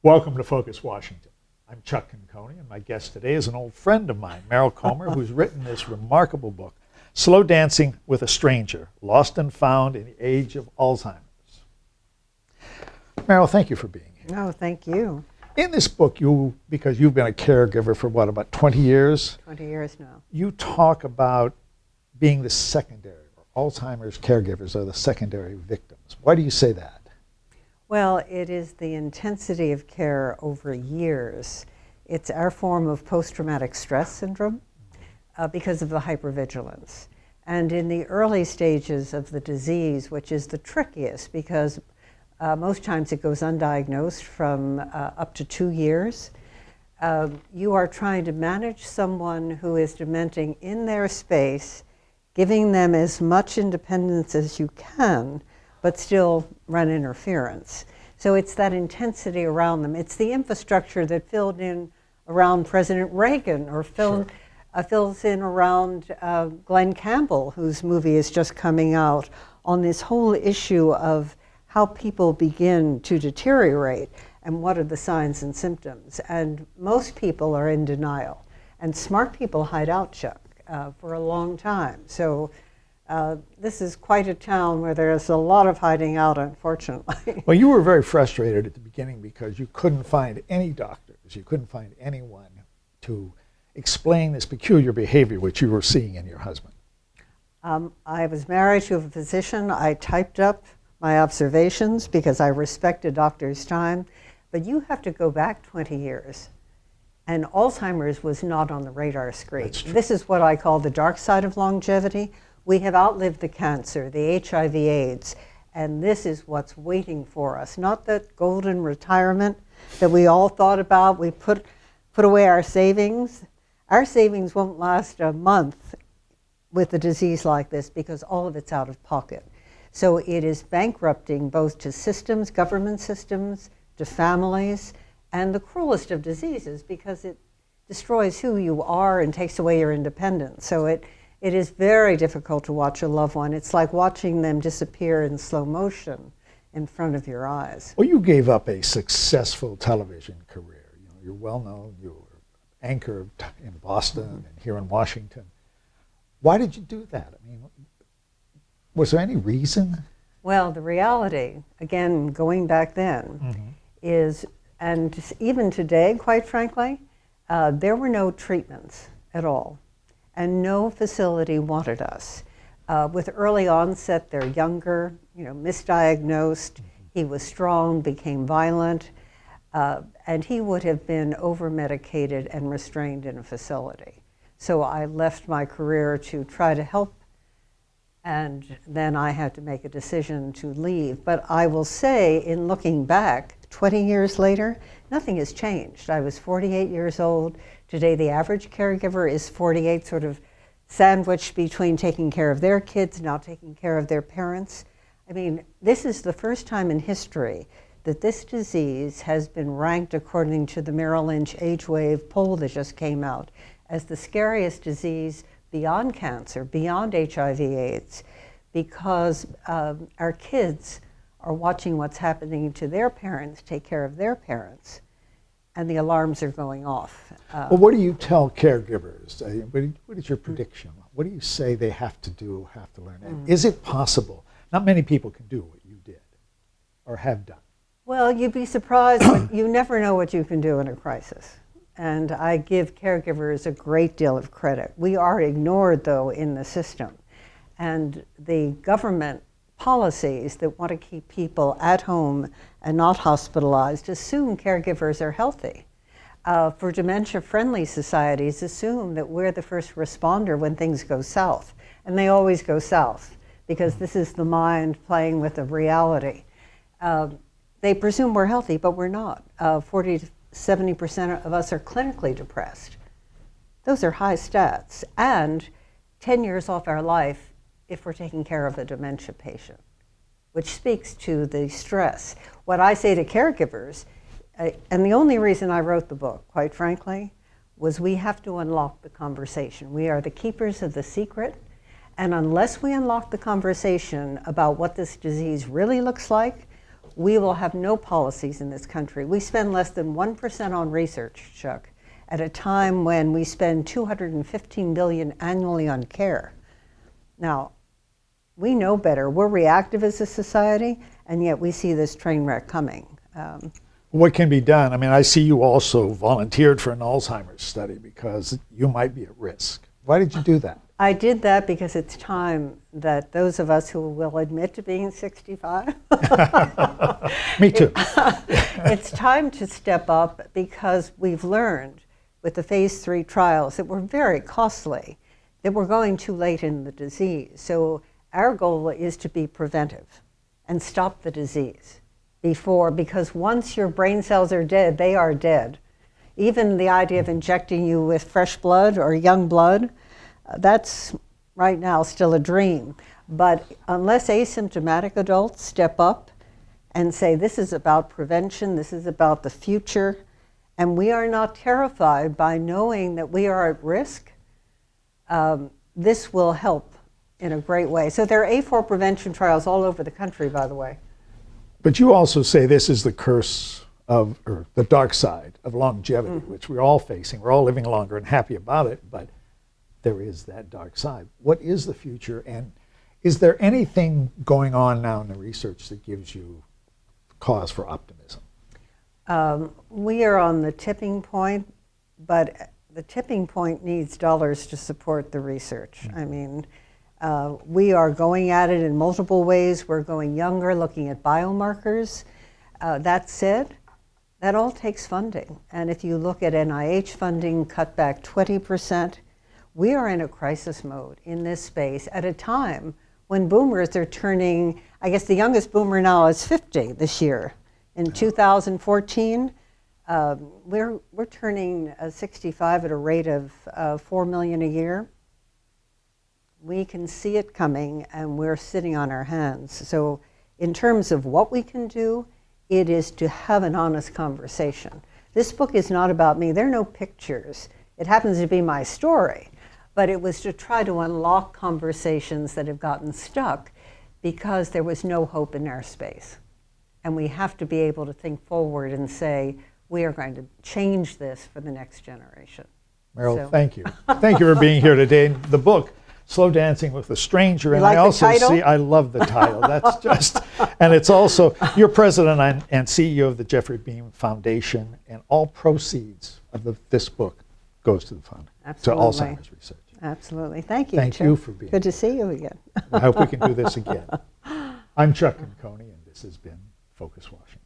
Welcome to Focus Washington. I'm Chuck Conconi, and my guest today is an old friend of mine, Meryl Comer, who's written this remarkable book, Slow Dancing with a Stranger, Lost and Found in the Age of Alzheimer's. Meryl, thank you for being here. Oh, thank you. In this book, because you've been a caregiver for what, about 20 years? 20 years now. You talk about being the secondary, or Alzheimer's caregivers are the secondary victims. Why do you say that? Well, it is the intensity of care over years. It's our form of post-traumatic stress syndrome because of the hypervigilance. And in the early stages of the disease, which is the trickiest because most times it goes undiagnosed from up to 2 years, you are trying to manage someone who is dementing in their space, giving them as much independence as you can, but still run interference. So it's that intensity around them. It's the infrastructure that filled in around President Reagan or fills in around Glenn Campbell, whose movie is just coming out, on this whole issue of how people begin to deteriorate and what are the signs and symptoms. And most people are in denial. And smart people hide out, Chuck, for a long time. So this is quite a town where there's a lot of hiding out, unfortunately. Well, you were very frustrated at the beginning because you couldn't find any doctors, you couldn't find anyone to explain this peculiar behavior which you were seeing in your husband. I was married to a physician. I typed up my observations because I respect a doctor's time, but you have to go back 20 years. And Alzheimer's was not on the radar screen. This is what I call the dark side of longevity. We have outlived the cancer, the HIV/AIDS, and this is what's waiting for us. Not that golden retirement that we all thought about. We put away our savings. Our savings won't last a month with a disease like this because all of it's out of pocket. So it is bankrupting both to systems, government systems, to families, and the cruelest of diseases because it destroys who you are and takes away your independence. So it is very difficult to watch a loved one. It's like watching them disappear in slow motion in front of your eyes. Well, you gave up a successful television career. You know, you're well known. You were anchor in Boston and here in Washington. Why did you do that? I mean, was there any reason? Well, the reality, again, going back then, is, and even today, quite frankly, there were no treatments at all. And no facility wanted us. With early onset, they're younger, misdiagnosed. He was strong, became violent, and he would have been over-medicated and restrained in a facility. So I left my career to try to help, and then I had to make a decision to leave. But I will say, in looking back, 20 years later, nothing has changed. I was 48 years old. Today, the average caregiver is 48, sort of sandwiched between taking care of their kids, now taking care of their parents. I mean, this is the first time in history that this disease has been ranked, according to the Merrill Lynch Age Wave poll that just came out, as the scariest disease beyond cancer, beyond HIV/AIDS, because our kids are watching what's happening to their parents, take care of their parents, and the alarms are going off. Well, what do you tell caregivers? What is your prediction? What do you say they have to do, have to learn? And is it possible? Not many people can do what you did or have done. Well, you'd be surprised, but you never know what you can do in a crisis. And I give caregivers a great deal of credit. We are ignored, though, in the system. And the government policies that want to keep people at home and not hospitalized assume caregivers are healthy. For dementia-friendly societies, assume that we're the first responder when things go south. And they always go south, because this is the mind playing with the reality. They presume we're healthy, but we're not. 40 to 70% of us are clinically depressed. Those are high stats. And 10 years off our life if we're taking care of a dementia patient, which speaks to the stress. What I say to caregivers, and the only reason I wrote the book, quite frankly, was we have to unlock the conversation. We are the keepers of the secret, and unless we unlock the conversation about what this disease really looks like, we will have no policies in this country. We spend less than 1% on research, Chuck, at a time when we spend $215 billion annually on care. Now, we know better. We're reactive as a society, and yet we see this train wreck coming. What can be done? I mean, I see you also volunteered for an Alzheimer's study because you might be at risk. Why did you do that? I did that because it's time that those of us who will admit to being 65, Me too. it's time to step up, because we've learned with the phase 3 trials that were very costly, that we're going too late in the disease. So our goal is to be preventive and stop the disease before, because once your brain cells are dead, they are dead. Even the idea of injecting you with fresh blood or young blood, that's right now still a dream. But unless asymptomatic adults step up and say, this is about prevention, this is about the future, and we are not terrified by knowing that we are at risk, this will help in a great way. So there are A4 prevention trials all over the country, by the way. But you also say this is the curse of, or the dark side of longevity, which we're all facing. We're all living longer and happy about it, but there is that dark side. What is the future, and is there anything going on now in the research that gives you cause for optimism? We are on the tipping point, but the tipping point needs dollars to support the research. I mean, we are going at it in multiple ways. We're going younger, looking at biomarkers. That said, that all takes funding. And if you look at NIH funding, cut back 20%, we are in a crisis mode in this space at a time when boomers are turning, I guess the youngest boomer now is 50 this year. In 2014, we're turning 65 at a rate of 4 million a year. We can see it coming, and we're sitting on our hands. So in terms of what we can do, it is to have an honest conversation. This book is not about me. There are no pictures. It happens to be my story. But it was to try to unlock conversations that have gotten stuck because there was no hope in our space. And we have to be able to think forward and say, we are going to change this for the next generation. Meryl, thank you. Thank you for being here today. The book, Slow Dancing with a Stranger, and like I also the title? see, I love the title. That's just, and it's also, you're president and CEO of the Jeffrey Beam Foundation, and all proceeds of this book goes to the fund, Absolutely. to Alzheimer's research. Absolutely. Thank you. Thank you for being Good to see you again. I hope we can do this again. I'm Chuck Conconi, and this has been Focus Washington.